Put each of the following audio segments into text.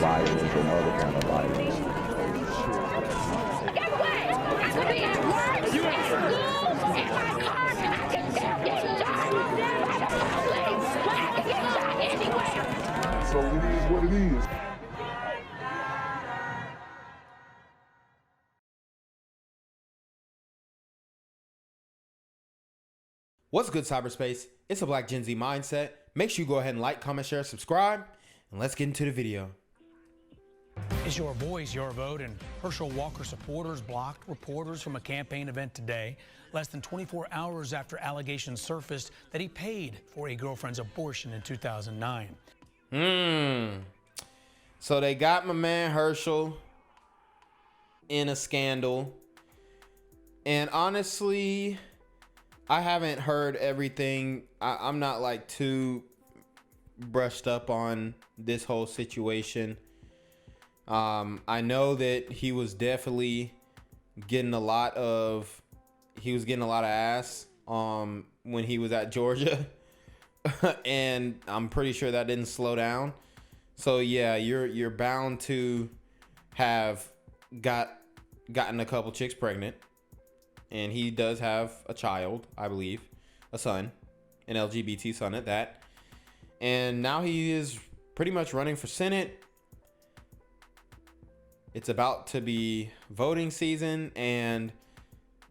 violence and other kind of violence. Get away! I could be at work, at school, in my car, I can still get shot by the police, but I can get shot anywhere. So it is what it is. What's good, cyberspace? It's a Black Gen Z mindset. Make sure you go ahead and like, comment, share, subscribe, and let's get into the video. Is your voice your vote? And Herschel Walker supporters blocked reporters from a campaign event today, less than 24 hours after allegations surfaced that he paid for a girlfriend's abortion in 2009. So they got my man Herschel in a scandal. And honestly, I haven't heard everything. I'm not like too brushed up on this whole situation. I know that he was definitely getting a lot of ass when he was at Georgia. And I'm pretty sure that didn't slow down. So yeah, you're bound to have gotten a couple chicks pregnant. And he does have a child, I believe, a son, an LGBT son at that. And now he is pretty much running for Senate. It's about to be voting season, and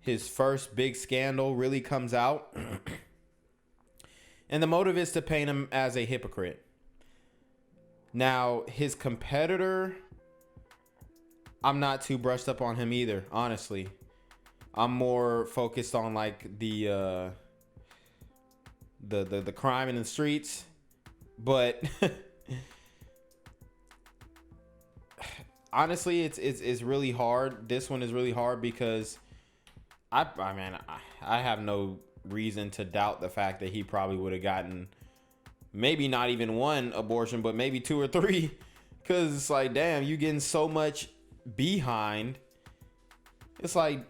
his first big scandal really comes out. And the motive is to paint him as a hypocrite. Now, his competitor, I'm not too brushed up on him either, honestly. I'm more focused on like the crime in the streets, but honestly, it's really hard. This one is really hard because I have no reason to doubt the fact that he probably would have gotten maybe not even one abortion, but maybe 2 or 3, because it's like, damn, you getting so much behind. It's like,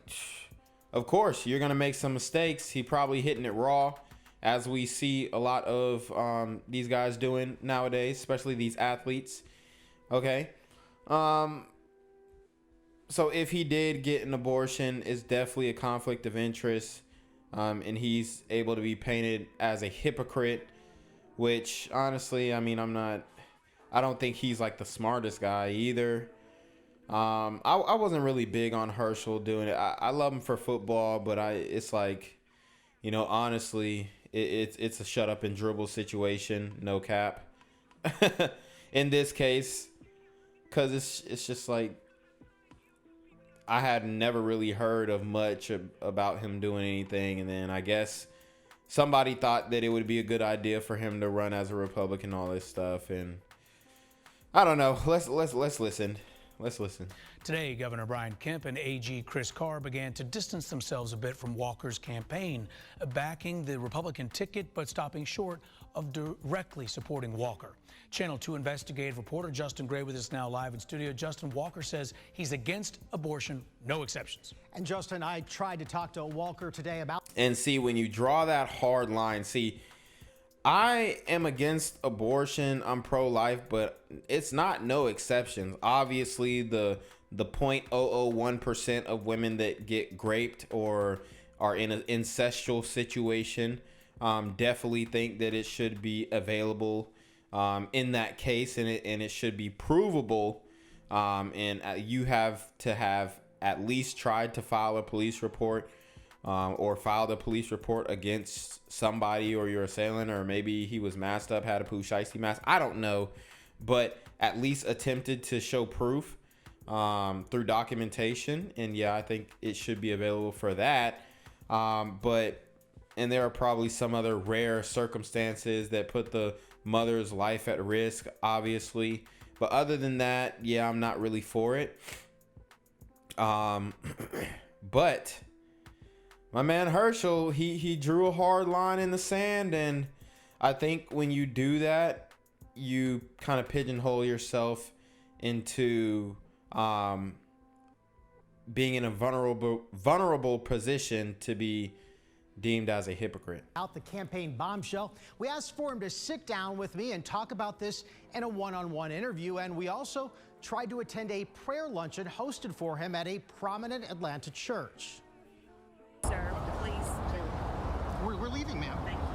of course, you're going to make some mistakes. He probably hitting it raw, as we see a lot of these guys doing nowadays, especially these athletes. Okay. So if he did get an abortion, it's definitely a conflict of interest. And he's able to be painted as a hypocrite, which honestly, I mean, I don't think he's like the smartest guy either. I wasn't really big on Herschel doing it. I love him for football, but it's like, you know, honestly, it's a shut up and dribble situation, no cap. In this case, because it's just like, I had never really heard of much about him doing anything, and then I guess somebody thought that it would be a good idea for him to run as a Republican, all this stuff, and I don't know. Let's listen. Let's listen. Today, Governor Brian Kemp and AG Chris Carr began to distance themselves a bit from Walker's campaign, backing the Republican ticket but stopping short of directly supporting Walker. Channel 2 investigative reporter Justin Gray with us now live in studio. Justin, Walker says he's against abortion, no exceptions. And Justin, I tried to talk to Walker today about... And see, when you draw that hard line, see, I am against abortion. I'm pro-life, but it's not no exceptions. Obviously, the 0.001% of women that get raped or are in an incestual situation definitely think that it should be available in that case, and it should be provable. And you have to have at least tried to file a police report. Or filed a police report against somebody or your assailant, or maybe he was masked up, had a poo shiesty mask. I don't know, but at least attempted to show proof through documentation. And yeah, I think it should be available for that. And there are probably some other rare circumstances that put the mother's life at risk, obviously. But other than that, yeah, I'm not really for it. But my man Herschel, he drew a hard line in the sand, and I think when you do that, you kind of pigeonhole yourself into being in a vulnerable position to be deemed as a hypocrite. Out the campaign bombshell. We asked for him to sit down with me and talk about this in a one-on-one interview, and we also tried to attend a prayer luncheon hosted for him at a prominent Atlanta church. Sir, please. We're leaving, ma'am. Thank you.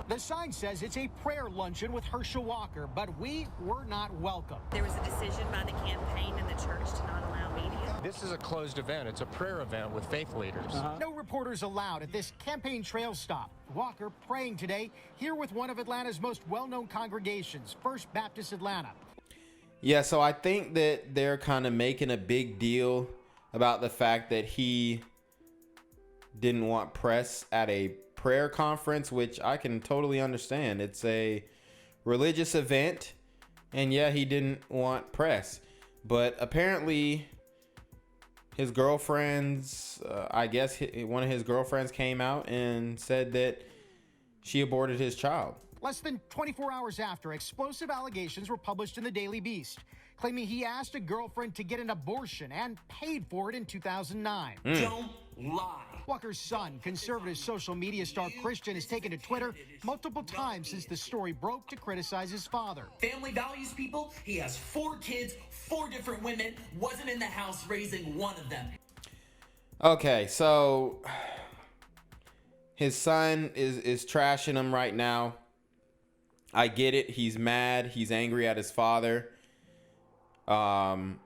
The sign says it's a prayer luncheon with Hershel Walker, but we were not welcome. There was a decision by the campaign and the church to not allow media. This is a closed event. It's a prayer event with faith leaders. No reporters allowed at this campaign trail stop. Walker praying today here with one of Atlanta's most well-known congregations, First Baptist Atlanta. Yeah, so I think that they're kind of making a big deal about the fact that he didn't want press at a prayer conference, which I can totally understand. It's a religious event, and yeah, he didn't want press. But apparently his girlfriends, I guess one of his girlfriends came out and said that she aborted his child. Less than 24 hours after, explosive allegations were published in the Daily Beast, claiming he asked a girlfriend to get an abortion and paid for it in 2009. Don't lie. Walker's son, conservative social media star Christian, has taken to Twitter multiple times since the story broke to criticize his father. Family values people. He has 4 kids, 4 different women, wasn't in the house raising one of them. Okay, so his son is trashing him right now. I get it. He's mad. He's angry at his father. And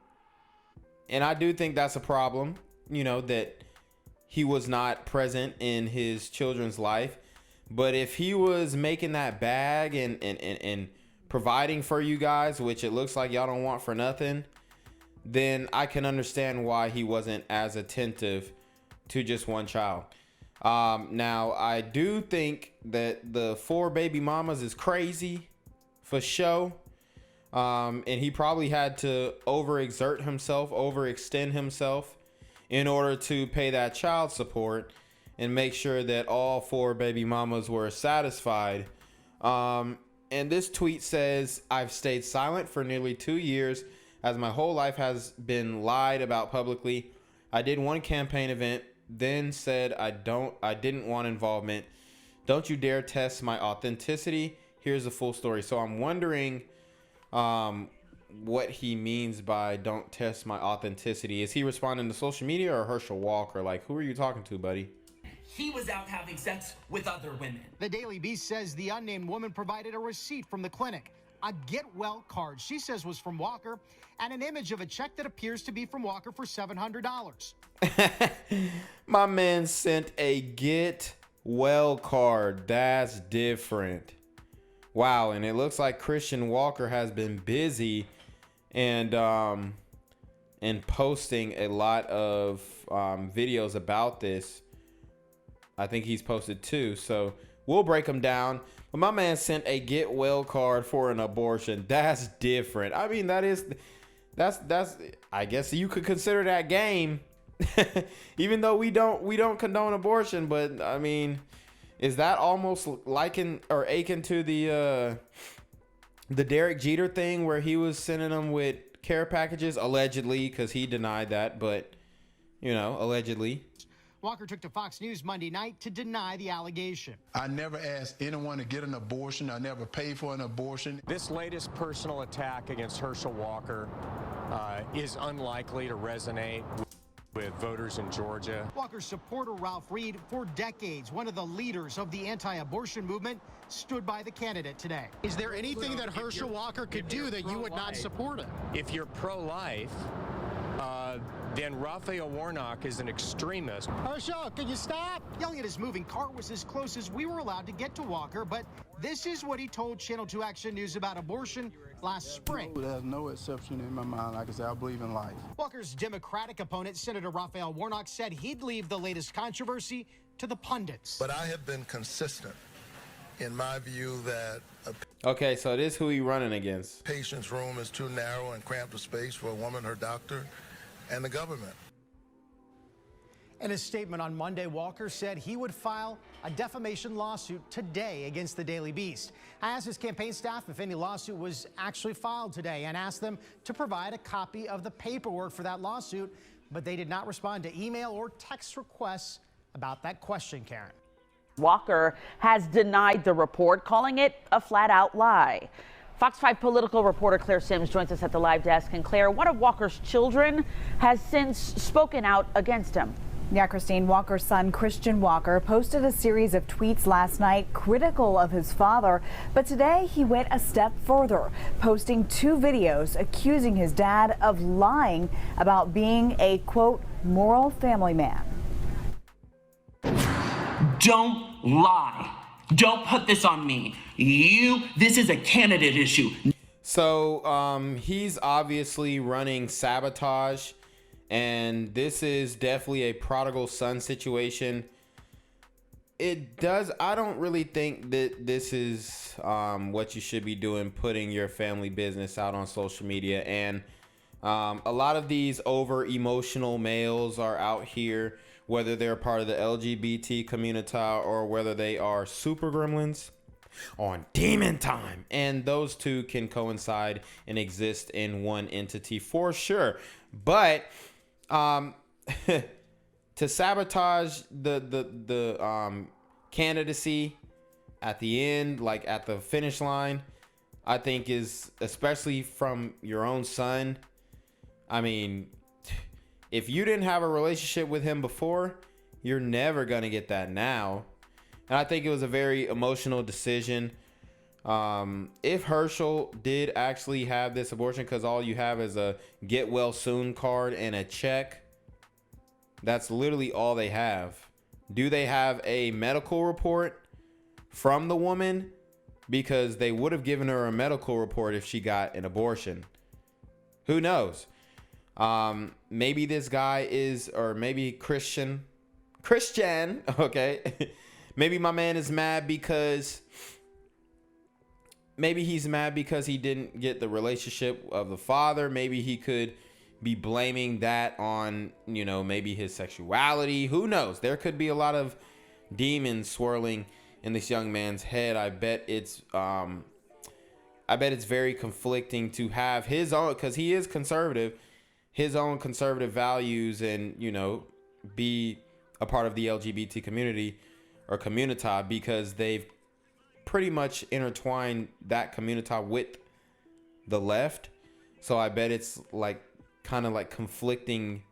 I do think that's a problem, you know, that he was not present in his children's life. But if he was making that bag and providing for you guys, which it looks like y'all don't want for nothing, then I can understand why he wasn't as attentive to just one child. Now, I do think that the 4 baby mamas is crazy for show. And he probably had to overexert himself, overextend himself in order to pay that child support and make sure that all 4 baby mamas were satisfied. And this tweet says, "I've stayed silent for nearly 2 years as my whole life has been lied about publicly. I did one campaign event, then said I didn't want involvement. Don't you dare test my authenticity. Here's the full story." So I'm wondering what he means by "don't test my authenticity." Is he responding to social media or Hershel Walker? Like, who are you talking to, buddy? He was out having sex with other women. The Daily Beast says the unnamed woman provided a receipt from the clinic, a get well card she says was from Walker, and an image of a check that appears to be from Walker for $700. My man sent a get well card. That's different. Wow, and it looks like Christian Walker has been busy and posting a lot of videos about this. I think he's posted 2, so we'll break them down. But my man sent a get well card for an abortion. That's different. I mean, that's I guess you could consider that game. Even though we don't condone abortion, but I mean, is that almost likened or akin to the Derek Jeter thing where he was sending them with care packages, allegedly, because he denied that, but you know, allegedly. Walker took to Fox News Monday night to deny the allegation. I never asked anyone to get an abortion. I never paid for an abortion. This latest personal attack against Hershel Walker is unlikely to resonate with voters in Georgia. Walker's supporter Ralph Reed, for decades one of the leaders of the anti-abortion movement, stood by the candidate today. Is there anything that Hershel Walker could do that you would not support him? If you're pro-life, then Raphael Warnock is an extremist. Hershel, can you stop? Yelling at his moving car was as close as we were allowed to get to Walker, but this is what he told Channel 2 Action News about abortion last spring. There's no exception in my mind. Like I said, I believe in life. Walker's Democratic opponent, Senator Raphael Warnock, said he'd leave the latest controversy to the pundits. But I have been consistent in my view that Okay, so it is who he running against. patient's room is too narrow and cramped a space for a woman, her doctor, and the government. In a statement on Monday, Walker said he would file a defamation lawsuit today against the Daily Beast. I asked his campaign staff if any lawsuit was actually filed today and asked them to provide a copy of the paperwork for that lawsuit, but they did not respond to email or text requests about that question, Karen. Walker has denied the report, calling it a flat-out lie. Fox 5 political reporter Claire Sims joins us at the live desk. And Claire, one of Walker's children has since spoken out against him. Yeah, Christine, Walker's son, Christian Walker, posted a series of tweets last night critical of his father. But today he went a step further, posting 2 videos accusing his dad of lying about being a, quote, moral family man. Don't lie. Don't put this on me. This is a candidate issue. So he's obviously running sabotage, and this is definitely a prodigal son situation. I don't really think that this is what you should be doing, putting your family business out on social media. And a lot of these over emotional males are out here, whether they're part of the LGBT community or whether they are super gremlins on demon time. And those two can coincide and exist in one entity for sure. But to sabotage the candidacy at the end, like at the finish line, I think is, especially from your own son. I mean, if you didn't have a relationship with him before, you're never going to get that now. And I think it was a very emotional decision. If Hershel did actually have this abortion, because all you have is a get well soon card and a check, that's literally all they have. Do they have a medical report from the woman? Because they would have given her a medical report if she got an abortion. Who knows? Maybe this guy is, or maybe Christian, okay. Maybe my man is mad because he didn't get the relationship of the father. Maybe he could be blaming that on, maybe his sexuality. Who knows? There could be a lot of demons swirling in this young man's head. I bet it's very conflicting to have his own, because he is conservative, his own conservative values, and be a part of the LGBT community or community, because they've pretty much intertwined that community with the left. So I bet it's like kind of like conflicting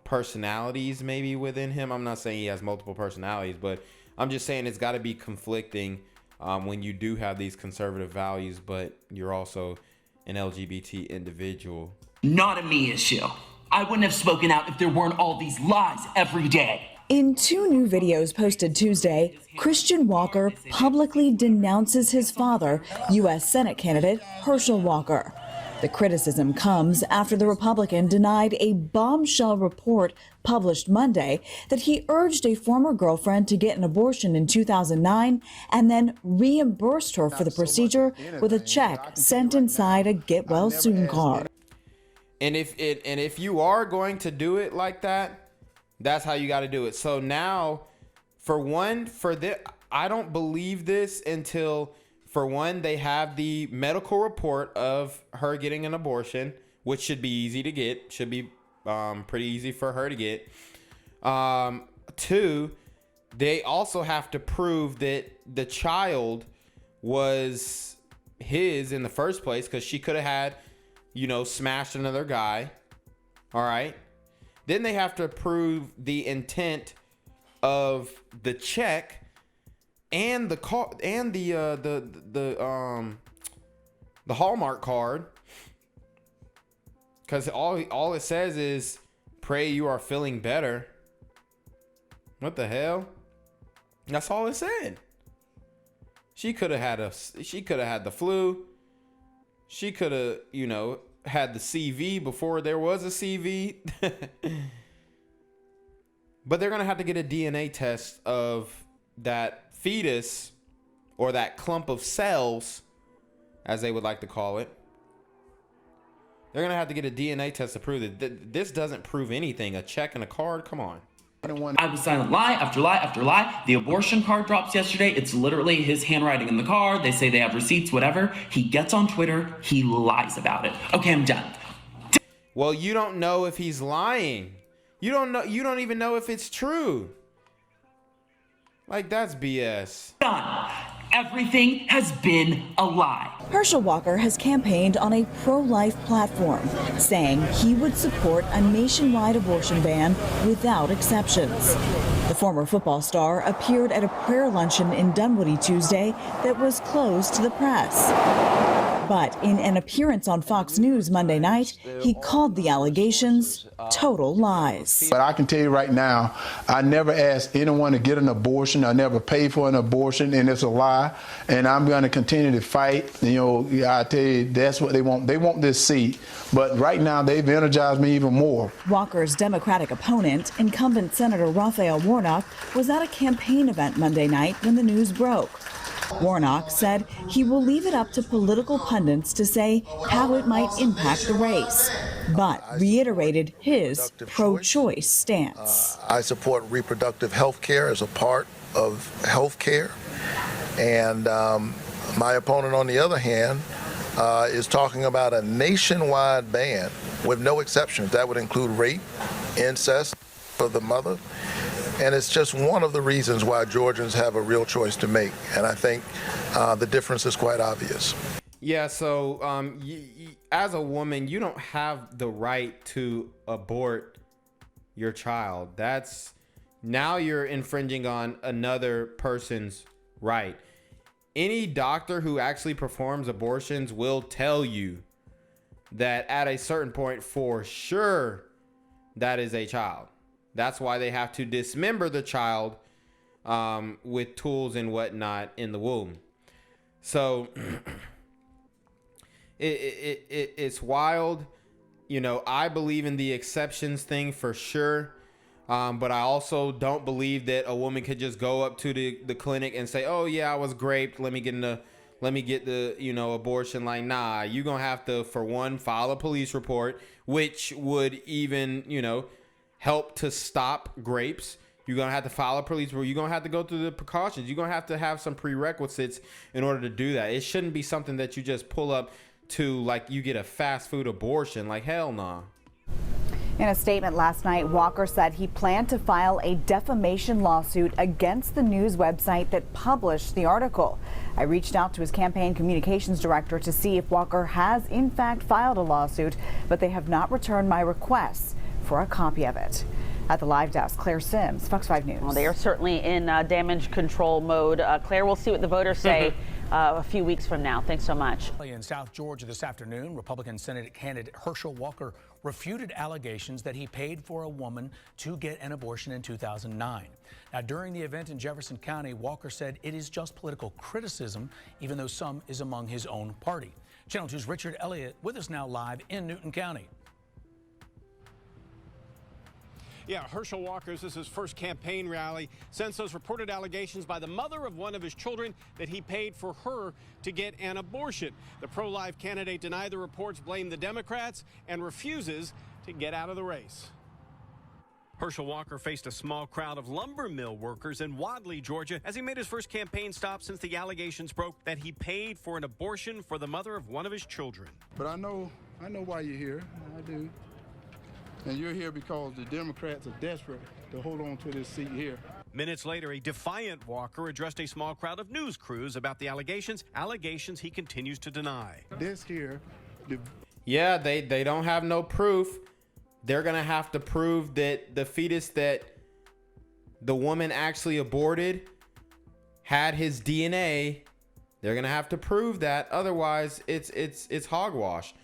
personalities maybe within him. I'm not saying he has multiple personalities, but I'm just saying it's got to be conflicting when you do have these conservative values, but you're also an LGBT individual. Not a me issue. I wouldn't have spoken out if there weren't all these lies every day. In 2 new videos posted Tuesday, Christian Walker publicly denounces his father, U.S. Senate candidate Herschel Walker. The criticism comes after the Republican denied a bombshell report published Monday that he urged a former girlfriend to get an abortion in 2009 and then reimbursed her for the procedure with a check sent inside a get well soon card. And if you are going to do it like that, that's how you got to do it. So now, I don't believe this until, for one, they have the medical report of her getting an abortion, which should be easy to get. Should be pretty easy for her to get. 2, they also have to prove that the child was his in the first place, because she could have had, smashed another guy. All right. Then they have to prove the intent of the check and the call and the Hallmark card, because all it says is pray you are feeling better. What the hell? That's all it said. She could have had the flu. She could have, had the CV before there was a CV. But they're going to have to get a DNA test of that fetus, or that clump of cells, as they would like to call it. They're going to have to get a DNA test to prove that this doesn't prove anything. A check and a card? Come on. I was silent lie after lie after lie. The abortion card drops yesterday. It's literally his handwriting in the card. They say they have receipts, whatever. He gets on Twitter. He lies about it. Okay, I'm done. Well, you don't know if he's lying. You don't even know if it's true. Like, that's BS. Done. Everything has been a lie. Hershel Walker has campaigned on a pro-life platform, saying he would support a nationwide abortion ban without exceptions. The former football star appeared at a prayer luncheon in Dunwoody Tuesday that was closed to the press. But in an appearance on Fox News Monday night, he called the allegations total lies. But I can tell you right now, I never asked anyone to get an abortion. I never paid for an abortion, and it's a lie. And I'm going to continue to fight. You know, I tell you, that's what they want. They want this seat. But right now, they've energized me even more. Walker's Democratic opponent, incumbent Senator Raphael Warnock, was at a campaign event Monday night when the news broke. Warnock said he will leave it up to political pundits to say how it might impact the race, but reiterated his pro-choice stance. I support reproductive health care as a part of health care. And my opponent, on the other hand, is talking about a nationwide ban with no exceptions. That would include rape, incest for the mother. And it's just one of the reasons why Georgians have a real choice to make. And I think the difference is quite obvious. Yeah, so as a woman, you don't have the right to abort your child. Now you're infringing on another person's right. Any doctor who actually performs abortions will tell you that at a certain point, for sure, that is a child. That's why they have to dismember the child with tools and whatnot in the womb. So it's wild. You know, I believe in the exceptions thing for sure. But I also don't believe that a woman could just go up to the clinic and say, oh yeah, I was raped. Let me get the, you know, abortion. Like, nah, you're going to have to, for one, file a police report, which would even, you know, help to stop rapes. You're going to have to file a police report. You're going to have to go through the precautions. You're going to have some prerequisites in order to do that. It shouldn't be something that you just pull up to, like you get a fast food abortion. Like, hell nah. In a statement last night, Walker said he planned to file a defamation lawsuit against the news website that published the article. I reached out to his campaign communications director to see if Walker has in fact filed a lawsuit, but they have not returned my requests for a copy of it. At the live desk, Claire Sims, Fox 5 News. Well, they are certainly in damage control mode. Claire, we'll see what the voters say a few weeks from now. Thanks so much. In South Georgia this afternoon, Republican Senate candidate Hershel Walker refuted allegations that he paid for a woman to get an abortion in 2009. Now, during the event in Jefferson County, Walker said it is just political criticism, even though some is among his own party. Channel 2's Richard Elliott with us now live in Newton County. Yeah, Hershel Walker's this is his first campaign rally since those reported allegations by the mother of one of his children that he paid for her to get an abortion. The pro-life candidate denied the reports, blamed the Democrats, and refuses to get out of the race. Hershel Walker faced a small crowd of lumber mill workers in Wadley, Georgia, as he made his first campaign stop since the allegations broke that he paid for an abortion for the mother of one of his children. But I know why you're here. I do. And you're here because the Democrats are desperate to hold on to this seat here. Minutes later, a defiant Walker addressed a small crowd of news crews about the allegations he continues to deny. This here. Yeah, they don't have no proof. They're going to have to prove that the fetus that the woman actually aborted had his DNA. They're going to have to prove that. Otherwise, it's hogwash.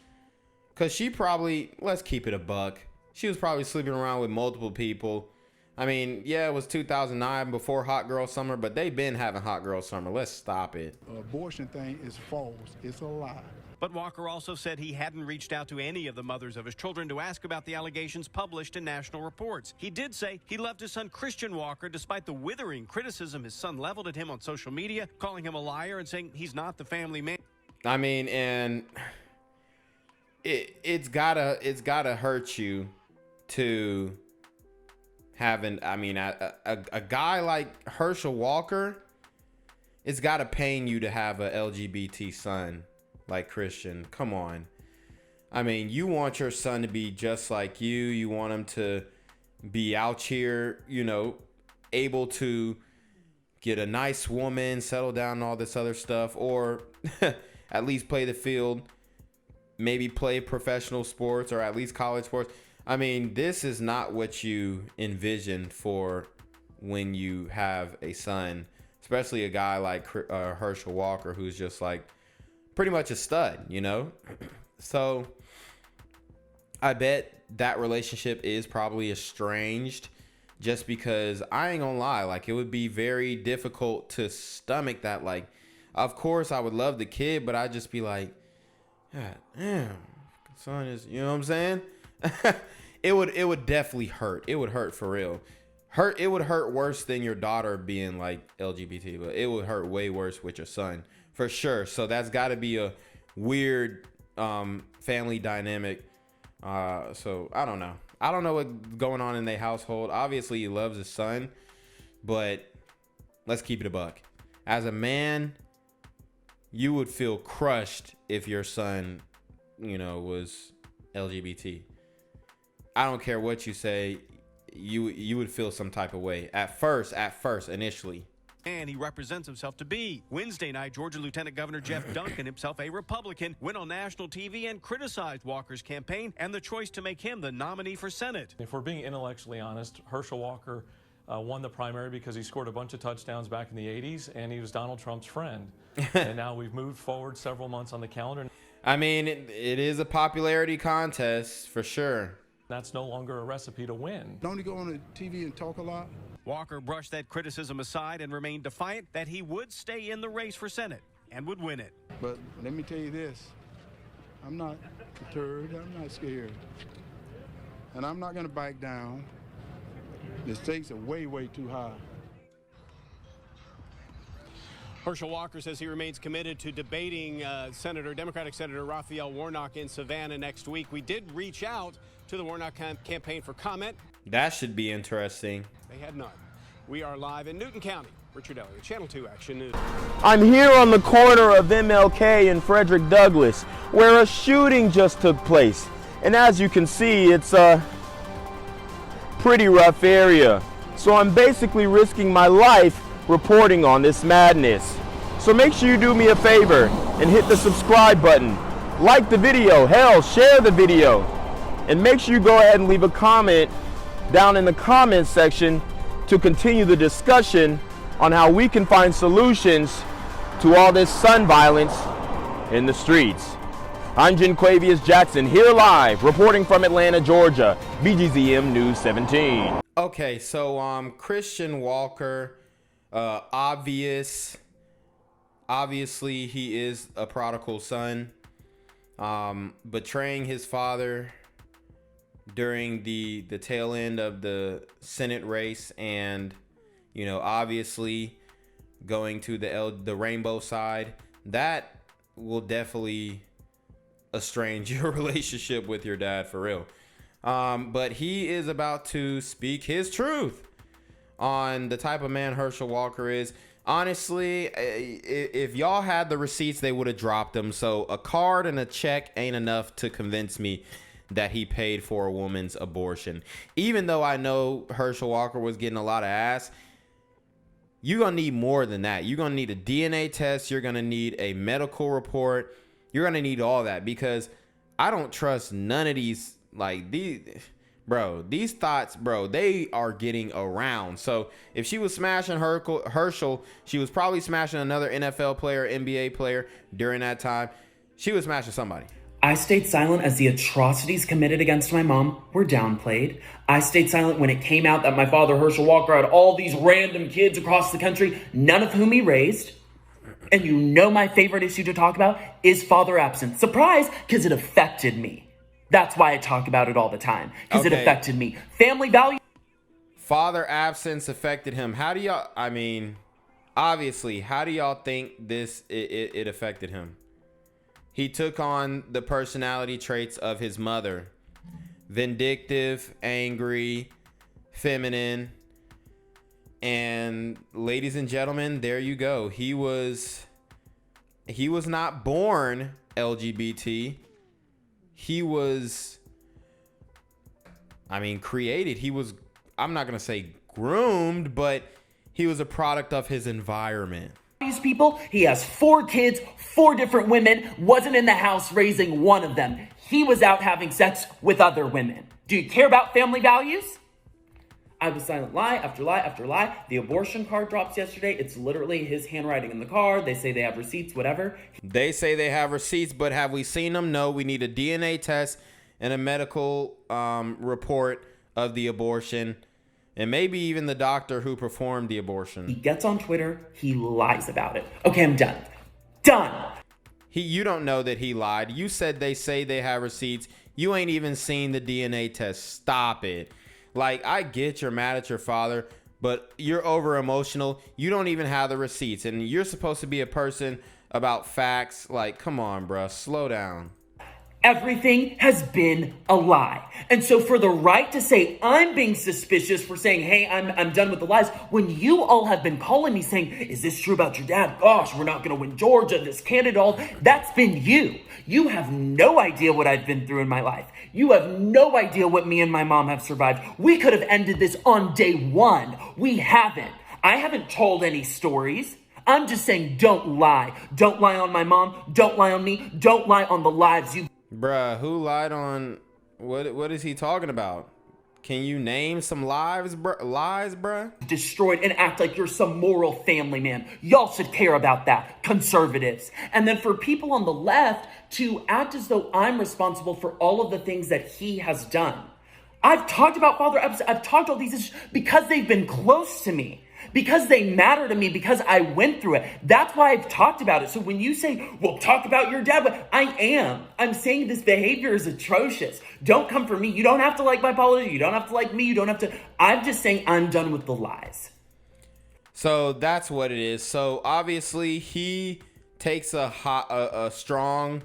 Because she probably, let's keep it a buck, she was probably sleeping around with multiple people. I mean, yeah, it was 2009 before Hot Girl Summer, but they've been having Hot Girl Summer. Let's stop it. Abortion thing is false. It's a lie. But Walker also said he hadn't reached out to any of the mothers of his children to ask about the allegations published in national reports. He did say he loved his son Christian Walker despite the withering criticism his son leveled at him on social media, calling him a liar and saying he's not the family man. I mean, and it's gotta hurt you to having, I mean, a guy like Hershel Walker, it's gotta pain you to have a LGBT son like Christian. Come on. I mean, you want your son to be just like you. You want him to be out here, you know, able to get a nice woman, settle down and all this other stuff, or at least play the field, maybe play professional sports or at least college sports. I mean, this is not what you envisioned for when you have a son, especially a guy like Hershel Walker, who's just like pretty much a stud, you know? So I bet that relationship is probably estranged, just because I ain't gonna lie, like it would be very difficult to stomach that. Like, of course I would love the kid, but I'd just be like, God damn, son is, you know what I'm saying? It would definitely hurt. It would hurt for real. It would hurt worse than your daughter being like LGBT, but it would hurt way worse with your son for sure. So that's got to be a weird family dynamic. So I don't know. I don't know what's going on in their household. Obviously he loves his son, but let's keep it a buck. As a man, you would feel crushed if your son, you know, was LGBT. I don't care what you say, you would feel some type of way at first, initially. And he represents himself to be. Wednesday night, Georgia Lieutenant Governor Jeff Duncan, himself a Republican, went on national TV and criticized Walker's campaign and the choice to make him the nominee for Senate. If we're being intellectually honest, Hershel Walker won the primary because he scored a bunch of touchdowns back in the 80s and he was Donald Trump's friend. And now we've moved forward several months on the calendar. I mean, it is a popularity contest for sure. That's no longer a recipe to win. Don't he go on the TV and talk a lot? Walker brushed that criticism aside and remained defiant that he would stay in the race for Senate and would win it. But let me tell you this, I'm not deterred, I'm not scared. And I'm not gonna back down. The stakes are way, way too high. Hershel Walker says he remains committed to debating Democratic Senator Raphael Warnock in Savannah next week. We did reach out to the Warnock campaign for comment. That should be interesting. They had none. We are live in Newton County. Richard Elliott, Channel 2 Action News. I'm here on the corner of MLK and Frederick Douglass, where a shooting just took place. And as you can see, it's a pretty rough area. So I'm basically risking my life reporting on this madness. So make sure you do me a favor and hit the subscribe button. Like the video, hell, share the video. And make sure you go ahead and leave a comment down in the comments section to continue the discussion on how we can find solutions to all this son violence in the streets. I'm Jenquavius Jackson, here live, reporting from Atlanta, Georgia, BGZM News 17. Okay, so Christian Walker, obviously he is a prodigal son, betraying his father during the tail end of the Senate race, and you know, obviously going to the rainbow side. That will definitely estrange your relationship with your dad for real. But he is about to speak his truth on the type of man Hershel Walker is. Honestly, if y'all had the receipts, they would have dropped them. So a card and a check ain't enough to convince me that he paid for a woman's abortion. Even though I know Hershel Walker was getting a lot of ass, you're going to need more than that. You're going to need a DNA test. You're going to need a medical report. You're going to need all that, because I don't trust none of these, like, these thoughts, bro, they are getting around. So if she was smashing Hershel, she was probably smashing another NFL player, NBA player during that time. She was smashing somebody. I stayed silent as the atrocities committed against my mom were downplayed. I stayed silent when it came out that my father, Hershel Walker, had all these random kids across the country, none of whom he raised. And you know my favorite issue to talk about is father absence. Surprise, because it affected me. That's why I talk about it all the time, because it affected me. Family value. Father absence affected him. How do y'all, I mean, obviously, how do y'all think it affected him? He took on the personality traits of his mother. Vindictive, angry, feminine. And ladies and gentlemen, there you go. He was not born LGBT. He was, I mean, created. He was, I'm not going to say groomed, but He was a product of his environment. These people, he has 4 kids, 4 different women, wasn't in the house raising one of them. He was out having sex with other women. Do you care about family values? I was silent, lie after lie after lie. The abortion card drops yesterday. It's literally his handwriting in the card. They say they have receipts, whatever. They say they have receipts, but have we seen them? No, we need a DNA test and a medical report of the abortion. And maybe even the doctor who performed the abortion. He gets on Twitter. He lies about it. Okay, I'm done. Done. You don't know that he lied. You said they say they have receipts. You ain't even seen the DNA test. Stop it. Like, I get you're mad at your father, but you're over emotional. You don't even have the receipts. And you're supposed to be a person about facts. Like, come on, bruh. Slow down. Everything has been a lie. And so for the right to say I'm being suspicious for saying, hey, I'm done with the lies, when you all have been calling me saying, is this true about your dad? Gosh, we're not going to win Georgia, this candidate, all. That's been you. You have no idea what I've been through in my life. You have no idea what me and my mom have survived. We could have ended this on day 1. We haven't. I haven't told any stories. I'm just saying, don't lie. Don't lie on my mom. Don't lie on me. Don't lie on the lives you. Bruh, who lied on... What is he talking about? Can you name some lies, bruh? Destroyed and act like you're some moral family man. Y'all should care about that, conservatives. And then for people on the left to act as though I'm responsible for all of the things that he has done. I've talked about Father Epps. I've talked all these issues because they've been close to me. Because they matter to me, because I went through it. That's why I've talked about it. So when you say, well, talk about your dad, but I'm saying this behavior is atrocious. Don't come for me. You don't have to like my politics. You don't have to like me. You don't have to. I'm just saying I'm done with the lies. So that's what it is. So obviously he takes a strong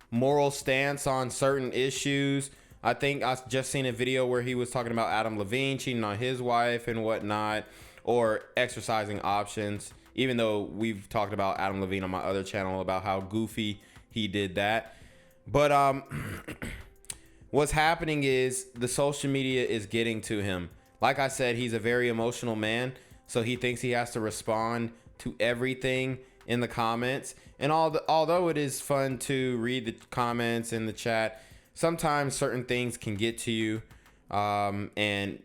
moral stance on certain issues. I think I just seen a video where he was talking about Adam Levine cheating on his wife and whatnot. Or exercising options, even though we've talked about Adam Levine on my other channel about how goofy he did that. But what's happening is the social media is getting to him. Like I said, he's a very emotional man, so he thinks he has to respond to everything in the comments. And although it is fun to read the comments in the chat, sometimes certain things can get to you, and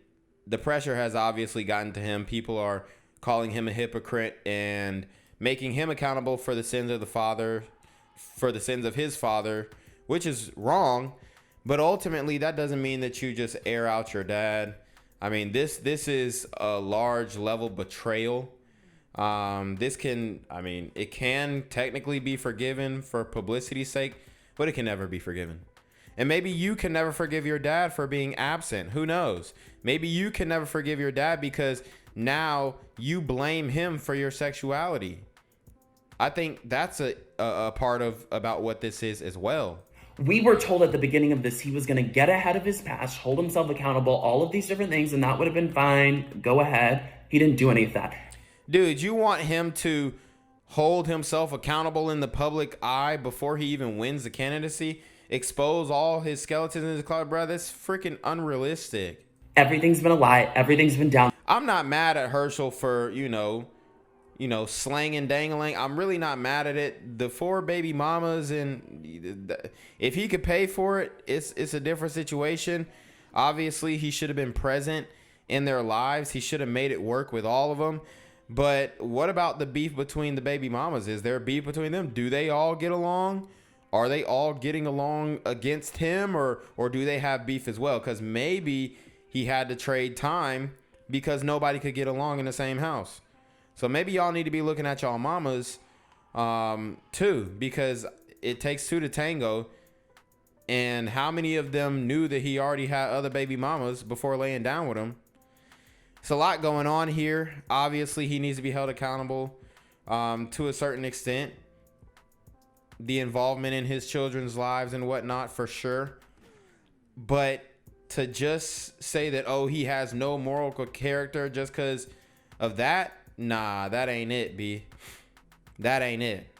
the pressure has obviously gotten to him. People are calling him a hypocrite and making him accountable for the sins of the father, for the sins of his father, which is wrong. But ultimately, that doesn't mean that you just air out your dad. I mean, this is a large level betrayal. It can technically be forgiven for publicity's sake, but it can never be forgiven. And maybe you can never forgive your dad for being absent. Who knows? Maybe you can never forgive your dad because now you blame him for your sexuality. I think that's a part of about what this is as well. We were told at the beginning of this he was going to get ahead of his past, hold himself accountable, all of these different things, and that would have been fine. Go ahead. He didn't do any of that. Dude, you want him to hold himself accountable in the public eye before he even wins the candidacy? Expose all his skeletons in his closet, bro? That's freaking unrealistic. Everything's been a lie. Everything's been down. I'm not mad at Hershel for, you know, slang and dangling. I'm really not mad at it. The 4 baby mamas, and if he could pay for it, it's a different situation. Obviously, he should have been present in their lives. He should have made it work with all of them. But what about the beef between the baby mamas? Is there beef between them? Do they all get along? Are they all getting along against him, or do they have beef as well? Because maybe he had to trade time because nobody could get along in the same house. So maybe y'all need to be looking at y'all mamas too, because it takes 2 to tango. And how many of them knew that he already had other baby mamas before laying down with him? It's a lot going on here. Obviously, he needs to be held accountable to a certain extent. The involvement in his children's lives and whatnot, for sure. But to just say that, oh, he has no moral character just because of that, nah, that ain't it, B. That ain't it.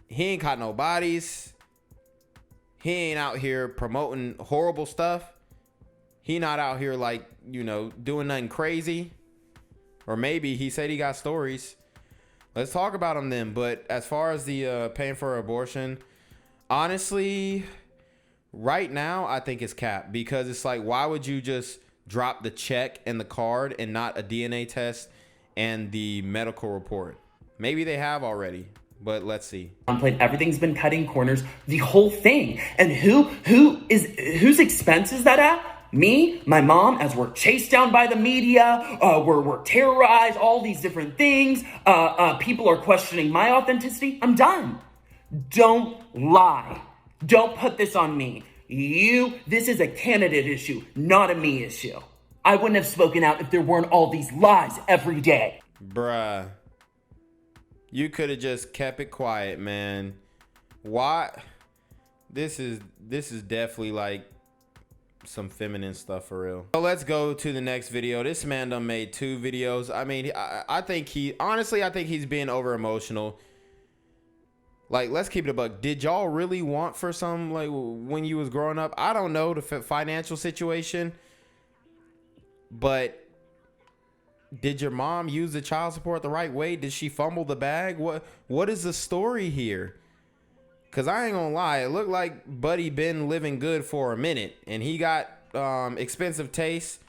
He ain't got no bodies. He ain't out here promoting horrible stuff. He not out here, like, doing nothing crazy. Or maybe he said he got stories. Let's talk about them then. But as far as the paying for abortion, honestly, right now, I think it's cap. Because it's like, why would you just drop the check and the card and not a DNA test and the medical report? Maybe they have already, but let's see. Everything's been cutting corners, the whole thing. And whose expense is that at? Me, my mom, as we're chased down by the media, we're terrorized, all these different things. People are questioning my authenticity. I'm done. Don't lie. Don't put this on me. This is a candidate issue, not a me issue. I wouldn't have spoken out if there weren't all these lies every day. Bruh. You could have just kept it quiet, man. Why? This is definitely like some feminine stuff for real. So let's go to the next video. This man done made 2 videos. I mean, I think he's being over emotional. Like, let's keep it a buck. Did y'all really want for some, like, when you was growing up? I don't know the financial situation, but did your mom use the child support the right way? Did she fumble the bag? What is the story here? Cause I ain't gonna lie, it looked like Buddy been living good for a minute, and he got expensive taste.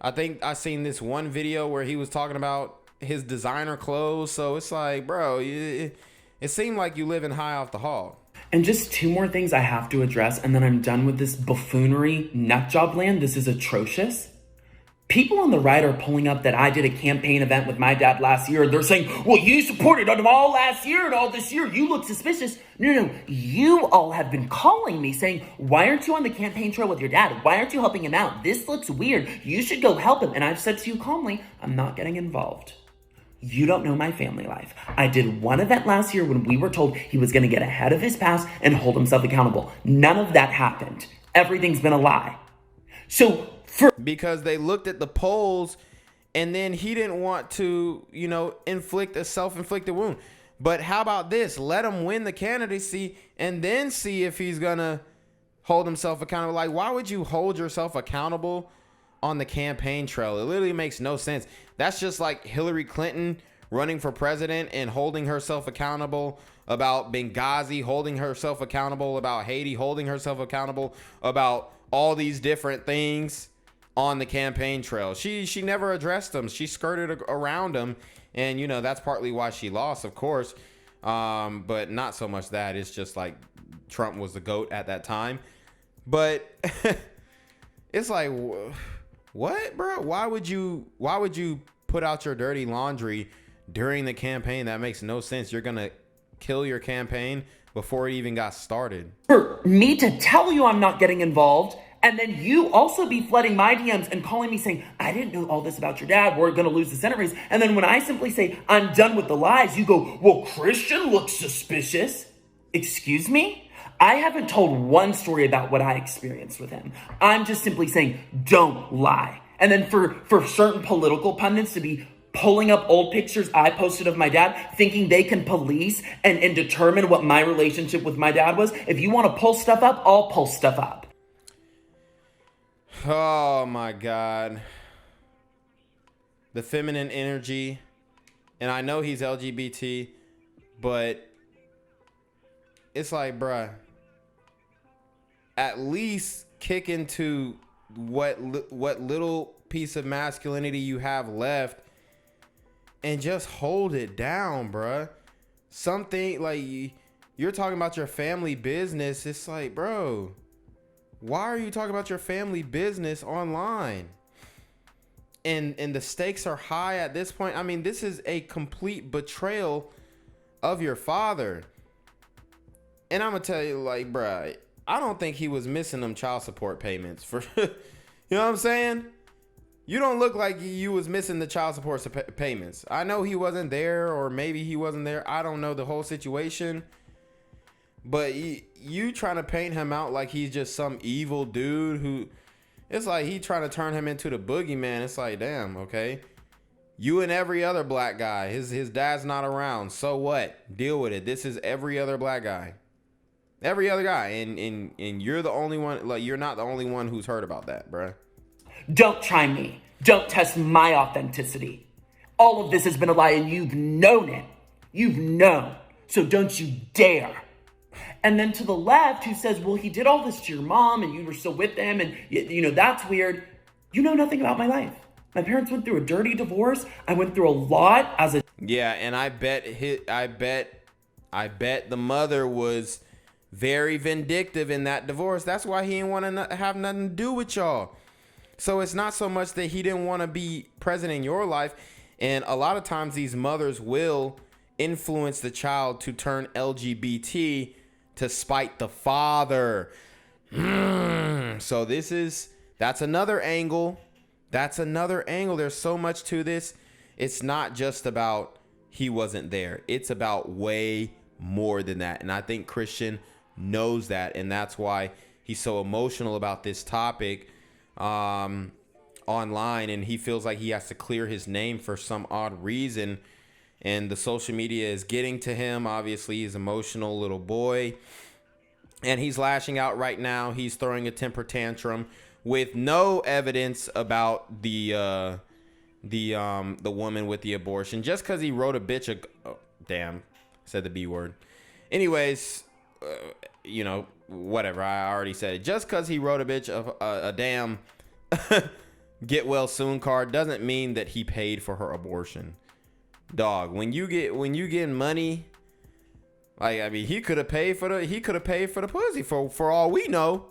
I think I seen this one video where he was talking about his designer clothes. So it's like, bro, it seemed like you living high off the hog. And just 2 more things I have to address, and then I'm done with this buffoonery nutjob land. This is atrocious. People on the right are pulling up that I did a campaign event with my dad last year. They're saying, well, you supported them all last year and all this year. You look suspicious. No. You all have been calling me saying, why aren't you on the campaign trail with your dad? Why aren't you helping him out? This looks weird. You should go help him. And I've said to you calmly, I'm not getting involved. You don't know my family life. I did one event last year when we were told he was going to get ahead of his past and hold himself accountable. None of that happened. Everything's been a lie. So because they looked at the polls and then he didn't want to, inflict a self-inflicted wound. But how about this? Let him win the candidacy and then see if he's going to hold himself accountable. Like, why would you hold yourself accountable on the campaign trail? It literally makes no sense. That's just like Hillary Clinton running for president and holding herself accountable about Benghazi, holding herself accountable about Haiti, holding herself accountable about all these different things on the campaign trail. She never addressed them. She skirted around them, and that's partly why she lost, of course. But not so much that. It's just like Trump was the GOAT at that time. But it's like, what, bro? Why would you put out your dirty laundry during the campaign? That makes no sense. You're gonna kill your campaign before it even got started. For me to tell you I'm not getting involved, and then you also be flooding my DMs and calling me saying, I didn't know all this about your dad. We're going to lose the Senate race. And then when I simply say, I'm done with the lies, you go, well, Christian looks suspicious. Excuse me? I haven't told one story about what I experienced with him. I'm just simply saying, don't lie. And then for certain political pundits to be pulling up old pictures I posted of my dad, thinking they can police and determine what my relationship with my dad was. If you want to pull stuff up, I'll pull stuff up. Oh my God. The feminine energy. And I know he's LGBT, but it's like, bruh, at least kick into what little piece of masculinity you have left and just hold it down, bruh. Something like, you're talking about your family business. It's like, bro, why are you talking about your family business online? And the stakes are high at this point. I mean, this is a complete betrayal of your father. And I'm gonna tell you, like, bruh, I don't think he was missing them child support payments for, you know what I'm saying? You don't look like you was missing the child support payments. I know he wasn't there, or maybe he wasn't there. I don't know the whole situation. But you trying to paint him out like he's just some evil dude who, it's like he trying to turn him into the boogeyman. It's like, damn, okay. You and every other black guy. His dad's not around. So what? Deal with it. This is every other black guy. Every other guy. And you're the only one, like, you're not the only one who's heard about that, bruh. Don't try me. Don't test my authenticity. All of this has been a lie, and you've known it. You've known. So don't you dare. And then to the left, who says, well, he did all this to your mom, and you were still with them, and, you know, that's weird. You know nothing about my life. My parents went through a dirty divorce. I went through a lot as a... Yeah, and I bet the mother was very vindictive in that divorce. That's why he didn't want to have nothing to do with y'all. So it's not so much that he didn't want to be present in your life. And a lot of times these mothers will influence the child to turn LGBT to spite the father. So that's another angle. That's another angle. There's so much to this. It's not just about he wasn't there. It's about way more than that. And I think Christian knows that. And that's why he's so emotional about this topic online. And he feels like he has to clear his name for some odd reason. And the social media is getting to him. Obviously, he's an emotional little boy. And he's lashing out right now. He's throwing a temper tantrum with no evidence about the woman with the abortion, just because he wrote a bitch said the B word. Anyways, you know, whatever. I already said it. Just because he wrote a bitch a damn get well soon card doesn't mean that he paid for her abortion. Dog, when you get money, like, I mean, he could have paid for the pussy for all we know.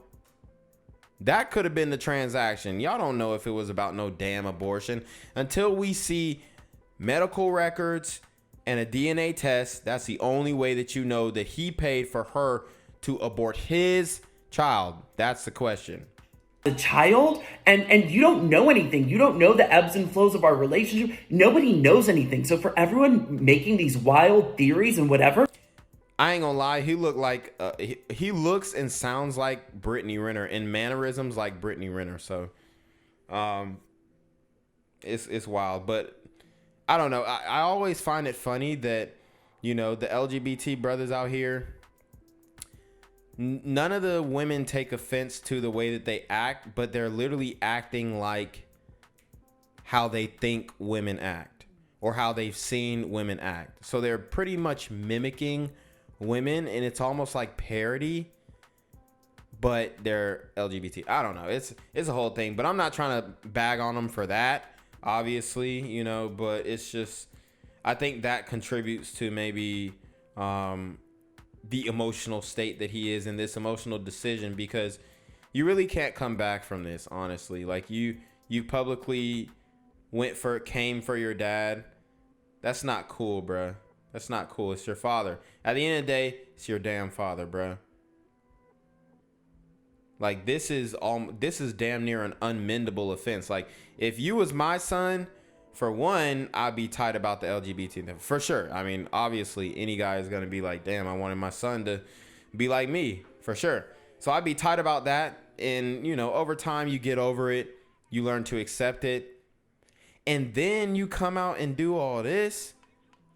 That could have been the transaction. Y'all don't know if it was about no damn abortion until we see medical records and a DNA test. That's the only way that you know that he paid for her to abort his child. That's the question. The child, and you don't know anything. You don't know the ebbs and flows of our relationship. Nobody knows anything. So for everyone making these wild theories and whatever, I ain't gonna lie, he looked like he looks and sounds like Brittany Renner in mannerisms like Brittany Renner. So it's wild, but I don't know. I always find it funny that, you know, the LGBT brothers out here, none of the women take offense to the way that they act, but they're literally acting like how they think women act or how they've seen women act. So they're pretty much mimicking women, and it's almost like parody, but they're LGBT. I don't know. It's a whole thing, but I'm not trying to bag on them for that, obviously, you know, but it's just, I think that contributes to maybe the emotional state that he is in, this emotional decision, because you really can't come back from this, honestly. Like, you publicly came for your dad. That's not cool, bruh. That's not cool. It's your father. At the end of the day, it's your damn father, bruh. Like, this is damn near an unmendable offense. Like, if you was my son, for one, I'd be tight about the LGBT for sure. I mean, obviously, any guy is gonna be like, damn, I wanted my son to be like me, for sure. So I'd be tight about that. And, you know, over time, you get over it. You learn to accept it. And then you come out and do all this.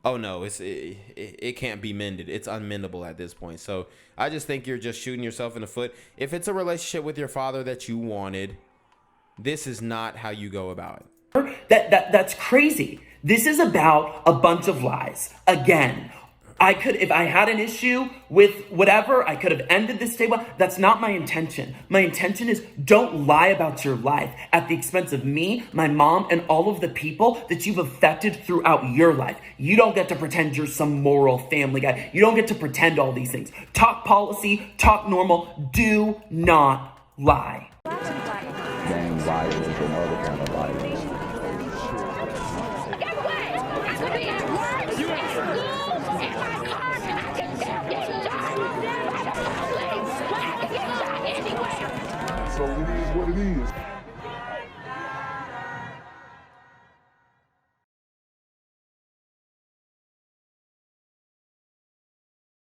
Oh no, it can't be mended. It's unmendable at this point. So I just think you're just shooting yourself in the foot. If it's a relationship with your father that you wanted, this is not how you go about it. That's crazy. This is about a bunch of lies. Again, if I had an issue with whatever, I could have ended this day. That's not my intention. My intention is, don't lie about your life at the expense of me, my mom, and all of the people that you've affected throughout your life. You don't get to pretend you're some moral family guy. You don't get to pretend all these things. Talk policy, talk normal. Do not lie. Gang violence and other kind of violence. So it is what it is.